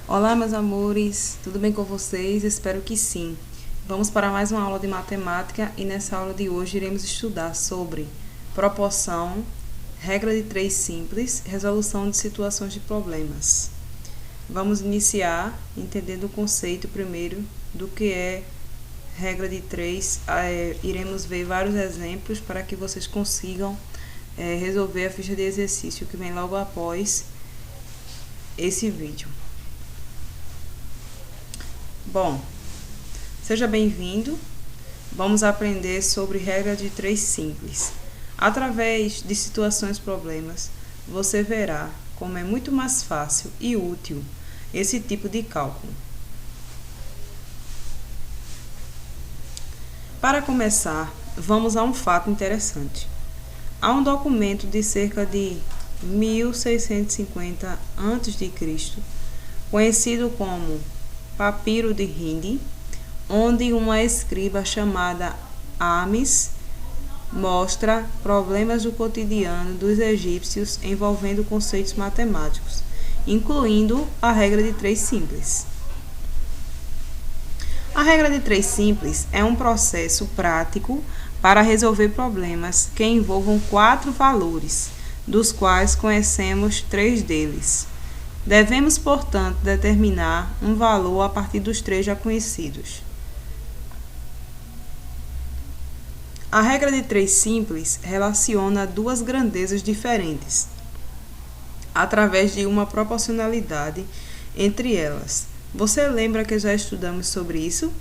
Olá, meus amores, tudo bem com vocês? Espero que sim. Vamos para mais uma aula de matemática e nessa aula de hoje iremos estudar sobre proporção, regra de três simples, resolução de situações de problemas. Vamos iniciar entendendo o conceito primeiro do que é regra de três. Iremos ver vários exemplos para que vocês consigam resolver a ficha de exercício que vem logo após esse vídeo. Bom, seja bem-vindo. Vamos aprender sobre regra de três simples. Através de situações problemas, você verá como é muito mais fácil e útil esse tipo de cálculo. Para começar, vamos a um fato interessante. Há um documento de cerca de 1650 a.C., conhecido como Papiro de Hindi, onde uma escriba chamada Amis mostra problemas do cotidiano dos egípcios envolvendo conceitos matemáticos, incluindo a regra de três simples. A regra de três simples é um processo prático para resolver problemas que envolvam 4 valores, dos quais conhecemos 3 deles. Devemos, portanto, determinar um valor a partir dos 3 já conhecidos. A regra de três simples relaciona duas grandezas diferentes, através de uma proporcionalidade entre elas. Você lembra que já estudamos sobre isso?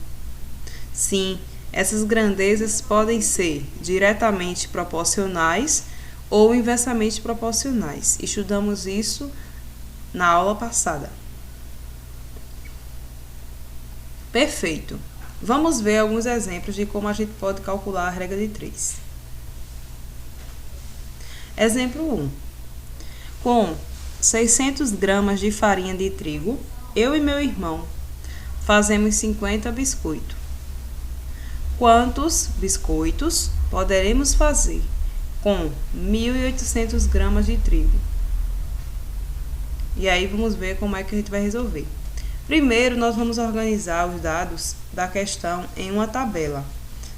Sim, essas grandezas podem ser diretamente proporcionais ou inversamente proporcionais. Estudamos isso na aula passada. Perfeito. Vamos ver alguns exemplos de como a gente pode calcular a regra de 3. Exemplo 1. Com 600 gramas de farinha de trigo, eu e meu irmão fazemos 50 biscoitos. Quantos biscoitos poderemos fazer com 1.800 gramas de trigo? E aí vamos ver como é que a gente vai resolver. Primeiro, nós vamos organizar os dados da questão em uma tabela,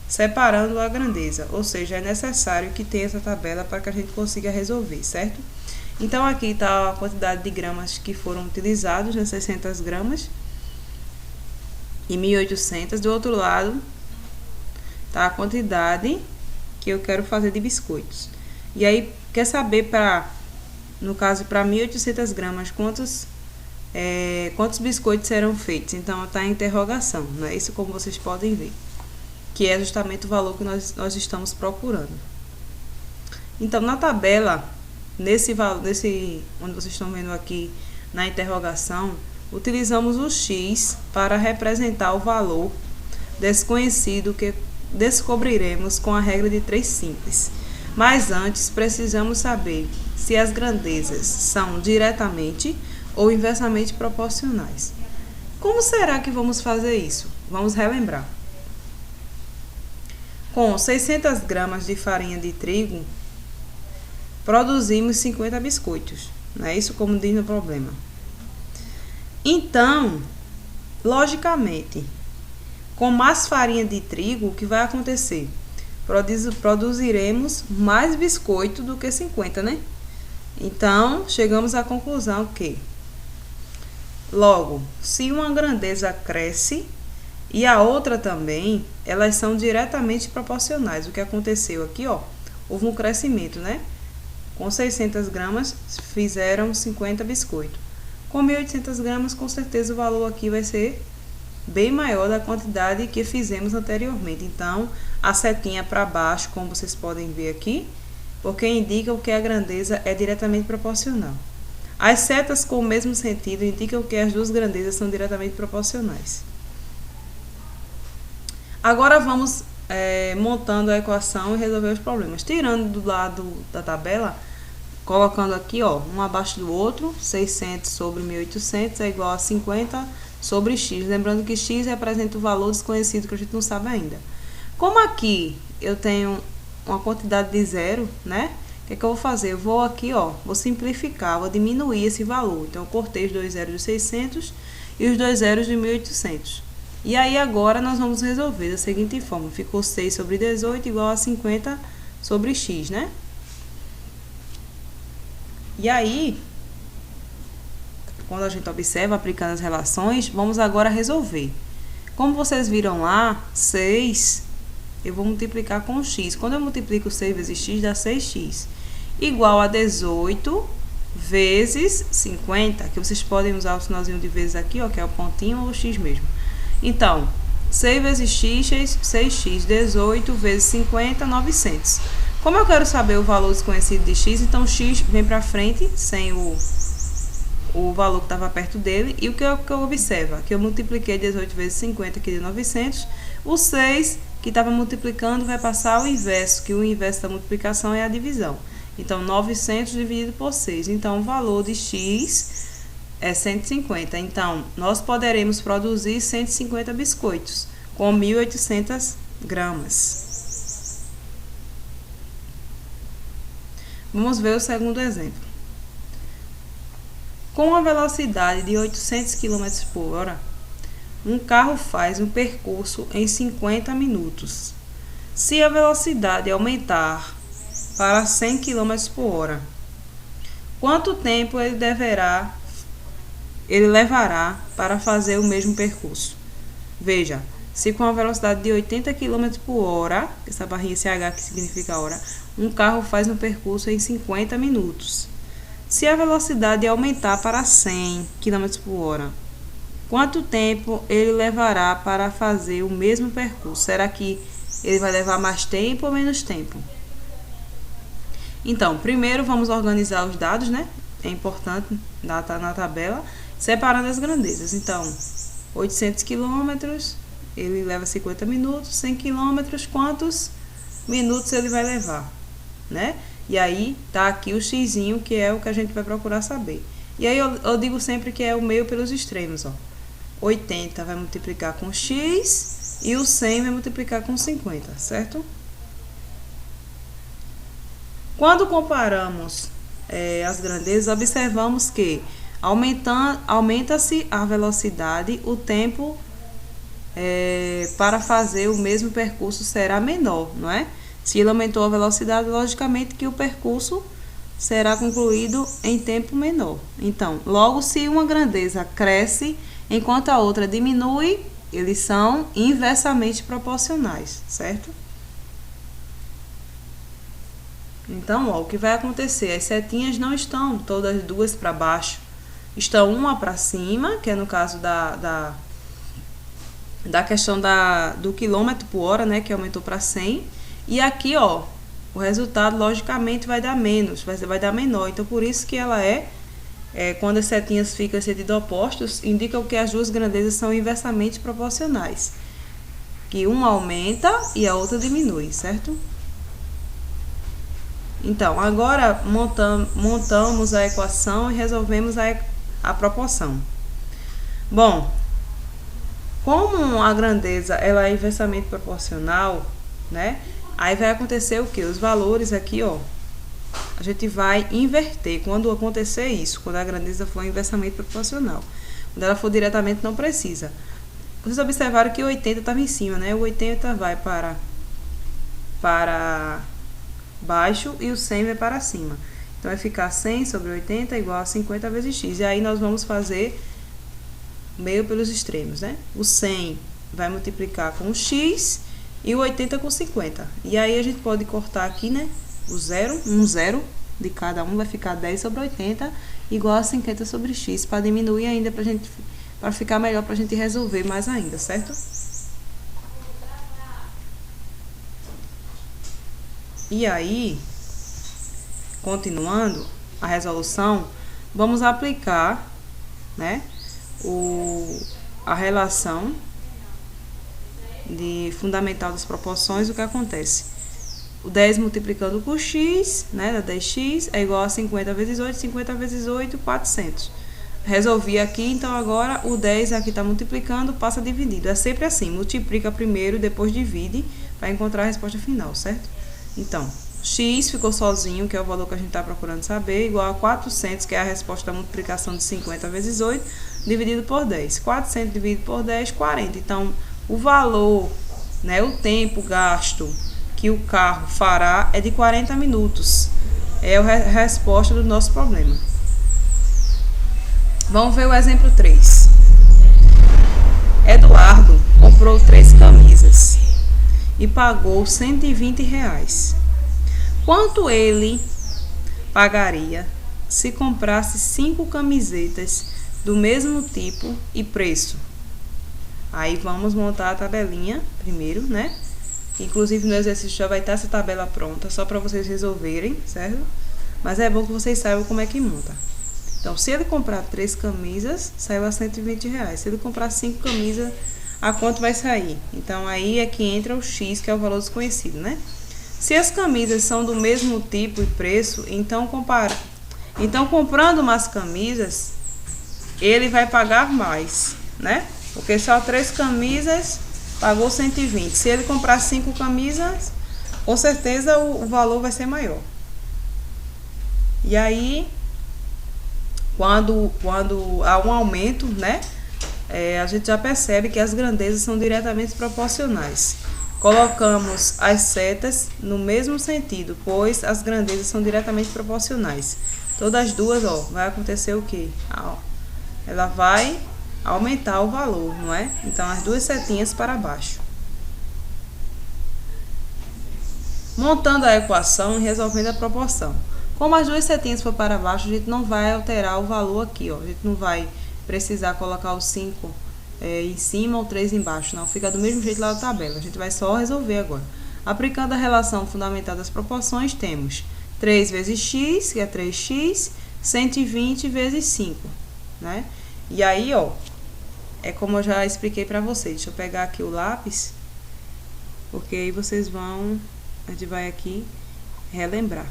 separando a grandeza, ou seja, é necessário que tenha essa tabela para que a gente consiga resolver, certo? Então, aqui está a quantidade de gramas que foram utilizados, né, 600 gramas e 1.800. Do outro lado, está a quantidade que eu quero fazer de biscoitos. E aí, quer saber no caso, para 1.800 gramas, quantos biscoitos serão feitos? Então, está em interrogação, não é isso, como vocês podem ver, que é justamente o valor que nós estamos procurando. Então, na tabela, nesse onde vocês estão vendo aqui na interrogação, utilizamos o x para representar o valor desconhecido que descobriremos com a regra de três simples. Mas antes, precisamos saber se as grandezas são diretamente ou inversamente proporcionais. Como será que vamos fazer isso? Vamos relembrar. Com 600 gramas de farinha de trigo, produzimos 50 biscoitos. Não é isso como diz no problema. Então, logicamente, com mais farinha de trigo, o que vai acontecer? Produziremos mais biscoito do que 50, né? Então, chegamos à conclusão que, logo, se uma grandeza cresce e a outra também, elas são diretamente proporcionais. O que aconteceu aqui, ó, houve um crescimento, né? Com 600 gramas, fizeram 50 biscoitos. Com 1.800 gramas, com certeza o valor aqui vai ser bem maior da quantidade que fizemos anteriormente. Então, a setinha para baixo, como vocês podem ver aqui, porque indicam que a grandeza é diretamente proporcional. As setas com o mesmo sentido indicam que as duas grandezas são diretamente proporcionais. Agora vamos montando a equação e resolver os problemas. Tirando do lado da tabela, colocando aqui, ó, um abaixo do outro, 600 sobre 1.800 é igual a 50 sobre x. Lembrando que x representa o valor desconhecido que a gente não sabe ainda. Como aqui eu tenho uma quantidade de zero, né? O que é que eu vou fazer? Eu vou aqui, ó, vou simplificar, vou diminuir esse valor. Então, eu cortei os 2 zeros de 600 e os 2 zeros de 1800. E aí, agora, nós vamos resolver da seguinte forma. Ficou 6 sobre 18 igual a 50 sobre x, né? E aí, quando a gente observa aplicando as relações, vamos agora resolver. Como vocês viram lá, 6, eu vou multiplicar com x. Quando eu multiplico 6 vezes x, dá 6x. Igual a 18 vezes 50, que vocês podem usar o sinalzinho de vezes aqui, ó, que é o pontinho ou o x mesmo. Então, 6 vezes x, 6x, 18 vezes 50, 900. Como eu quero saber o valor desconhecido de x, então x vem para frente, sem o valor que estava perto dele. E o que eu observo? Que eu multipliquei 18 vezes 50, que deu 900. O 6, que estava multiplicando, vai passar ao inverso, que o inverso da multiplicação é a divisão. Então, 900 dividido por 6. Então, o valor de x é 150. Então, nós poderemos produzir 150 biscoitos com 1.800 gramas. Vamos ver o segundo exemplo. Com a velocidade de 800 km por hora, um carro faz um percurso em 50 minutos. Se a velocidade aumentar para 100 km por hora, quanto tempo ele levará para fazer o mesmo percurso? Veja, se com a velocidade de 80 km por hora, essa barrinha CH que significa hora, um carro faz um percurso em 50 minutos. Se a velocidade aumentar para 100 km por hora, quanto tempo ele levará para fazer o mesmo percurso? Será que ele vai levar mais tempo ou menos tempo? Então, primeiro vamos organizar os dados, né? É importante na tabela, separando as grandezas. Então, 800 km, ele leva 50 minutos. 100 km, quantos minutos ele vai levar, né? E aí, tá aqui o xzinho, que é o que a gente vai procurar saber. E aí, eu digo sempre que é o meio pelos extremos, ó. 80 vai multiplicar com x e o 100 vai multiplicar com 50, certo? Quando comparamos as grandezas, observamos que aumenta-se a velocidade, o tempo para fazer o mesmo percurso será menor, não é? Se ele aumentou a velocidade, logicamente que o percurso será concluído em tempo menor. Então, logo, se uma grandeza cresce enquanto a outra diminui, eles são inversamente proporcionais, certo? Então, ó, o que vai acontecer? As setinhas não estão todas duas para baixo, estão uma para cima, que é no caso da questão do quilômetro por hora, né, que aumentou para 100. E aqui, ó, o resultado, logicamente, vai dar menos, vai dar menor. Então, por isso que ela quando as setinhas ficam em sentido opostos, indicam que as duas grandezas são inversamente proporcionais. Que uma aumenta e a outra diminui, certo? Então, agora montamos a equação e resolvemos a proporção. Bom, como a grandeza ela é inversamente proporcional, né? Aí vai acontecer o que? Os valores aqui, ó, a gente vai inverter quando acontecer isso, quando a grandeza for inversamente proporcional. Quando ela for diretamente, não precisa. Vocês observaram que o 80 estava em cima, né? O 80 vai para baixo e o 100 vai para cima. Então, vai ficar 100 sobre 80 igual a 50 vezes x. E aí, nós vamos fazer meio pelos extremos, né? O 100 vai multiplicar com o x e o 80 com 50. E aí, a gente pode cortar aqui, né? O zero, um zero de cada um vai ficar 10 sobre 80 igual a 50 sobre x, para diminuir ainda, para ficar melhor para a gente resolver mais ainda, certo? E aí, continuando a resolução, vamos aplicar, né, a relação fundamental das proporções. O que acontece? O 10 multiplicando por x, né, dá 10x, é igual a 50 vezes 8, 50 vezes 8, 400. Resolvi aqui, então agora o 10 aqui está multiplicando, passa dividido. É sempre assim, multiplica primeiro, depois divide, para encontrar a resposta final, certo? Então, x ficou sozinho, que é o valor que a gente está procurando saber, igual a 400, que é a resposta da multiplicação de 50 vezes 8, dividido por 10. 400 dividido por 10, 40. Então, o valor, né, o tempo gasto que o carro fará é de 40 minutos. É a resposta do nosso problema. Vamos ver o exemplo 3. Eduardo comprou 3 camisas e pagou R$120. Quanto ele pagaria se comprasse 5 camisetas do mesmo tipo e preço? Aí vamos montar a tabelinha primeiro, né? Inclusive no exercício já vai estar essa tabela pronta, só para vocês resolverem, certo? Mas é bom que vocês saibam como é que monta. Então, se ele comprar 3 camisas, saiu a R$120. Se ele comprar 5 camisas, a quanto vai sair? Então, aí é que entra o X, que é o valor desconhecido, né? Se as camisas são do mesmo tipo e preço, então comprando umas camisas, ele vai pagar mais, né? Porque só 3 camisas pagou 120. Se ele comprar 5 camisas, com certeza o valor vai ser maior. E aí, quando há um aumento, né? A gente já percebe que as grandezas são diretamente proporcionais. Colocamos as setas no mesmo sentido, pois as grandezas são diretamente proporcionais. Todas as duas, ó, vai acontecer o quê? Ela vai aumentar o valor, não é? Então, as duas setinhas para baixo. Montando a equação e resolvendo a proporção. Como as duas setinhas for para baixo, a gente não vai alterar o valor aqui, ó. A gente não vai precisar colocar o 5 em cima ou 3 embaixo, não. Fica do mesmo jeito lá na tabela. A gente vai só resolver agora. Aplicando a relação fundamental das proporções, temos 3 vezes x, que é 3x, 120 vezes 5, né? E aí, ó, é como eu já expliquei pra vocês. Deixa eu pegar aqui o lápis, porque aí vocês vão, a gente vai aqui relembrar.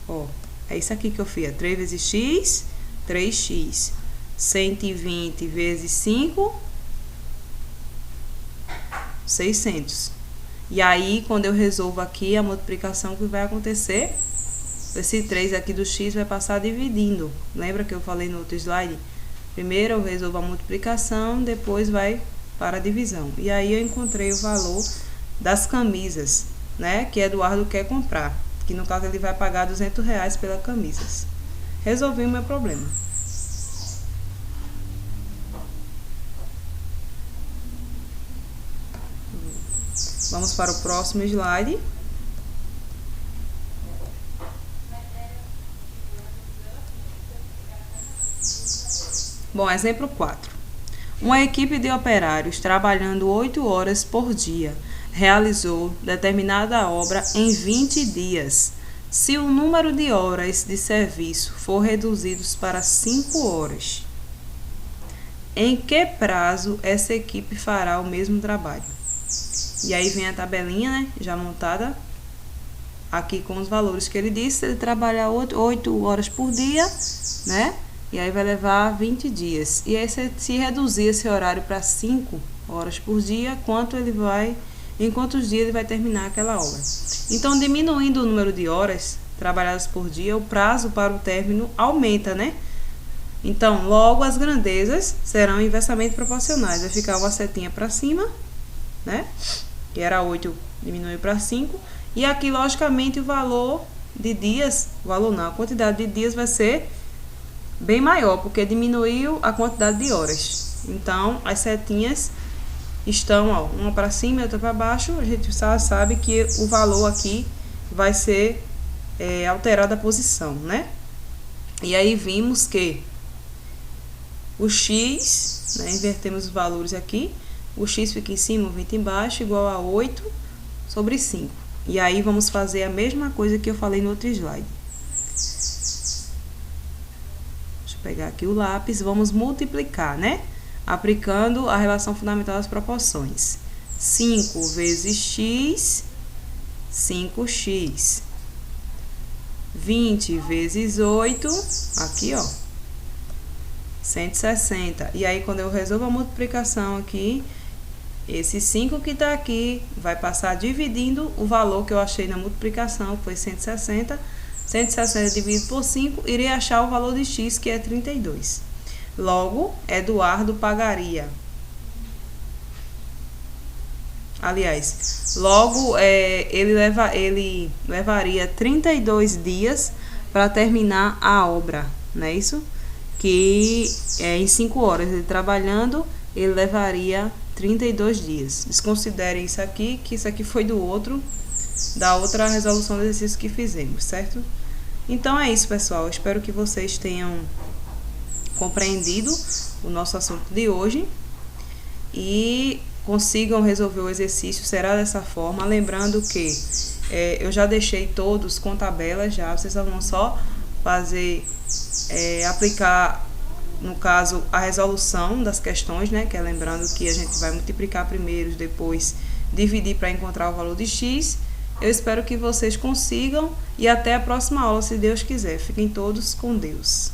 Ó, é isso aqui que eu fiz, 3 vezes x, 3x. 120 vezes 5, 600. E aí, quando eu resolvo aqui a multiplicação, o que vai acontecer? Esse 3 aqui do x vai passar dividindo. Lembra que eu falei no outro slide? Primeiro eu resolvo a multiplicação, depois vai para a divisão. E aí eu encontrei o valor das camisas, né? Que Eduardo quer comprar. Que no caso ele vai pagar R$200 pelas camisas. Resolvi o meu problema. Vamos para o próximo slide. Bom, exemplo 4. Uma equipe de operários trabalhando 8 horas por dia realizou determinada obra em 20 dias. Se o número de horas de serviço for reduzido para 5 horas, em que prazo essa equipe fará o mesmo trabalho? E aí vem a tabelinha, né, já montada aqui com os valores que ele disse. Se ele trabalhar 8 horas por dia, né, e aí vai levar 20 dias. E aí se reduzir esse horário para 5 horas por dia, em quantos dias ele vai terminar aquela obra? Então, diminuindo o número de horas trabalhadas por dia, o prazo para o término aumenta, né? Então, logo as grandezas serão inversamente proporcionais. Vai ficar uma setinha para cima, né? Que era 8, diminuiu para 5. E aqui, logicamente, o valor de dias, a quantidade de dias vai ser bem maior, porque diminuiu a quantidade de horas. Então, as setinhas estão, ó, uma para cima e outra para baixo. A gente já sabe que o valor aqui vai ser alterado a posição, né? E aí vimos que o x, né, invertemos os valores aqui. O x fica em cima, o 20 embaixo, igual a 8 sobre 5. E aí vamos fazer a mesma coisa que eu falei no outro slide. Deixa eu pegar aqui o lápis. Vamos multiplicar, né? Aplicando a relação fundamental das proporções. 5 vezes x, 5x. 20 vezes 8, aqui, ó, 160. E aí, quando eu resolvo a multiplicação aqui, Esse 5 que está aqui vai passar dividindo o valor que eu achei na multiplicação, que foi 160. 160 dividido por 5, irei achar o valor de x, que é 32. Logo, Eduardo pagaria. Aliás, logo ele levaria 32 dias para terminar a obra, não é isso? Que em 5 horas ele trabalhando, ele levaria 32 dias. Desconsiderem isso aqui, que isso aqui foi da outra resolução do exercício que fizemos, certo? Então é isso, pessoal. Espero que vocês tenham compreendido o nosso assunto de hoje e consigam resolver o exercício. Será dessa forma, lembrando que eu já deixei todos com tabelas já, vocês vão só fazer, aplicar, no caso, a resolução das questões, né, que é lembrando que a gente vai multiplicar primeiro, depois dividir para encontrar o valor de x. Eu espero que vocês consigam e até a próxima aula, se Deus quiser. Fiquem todos com Deus.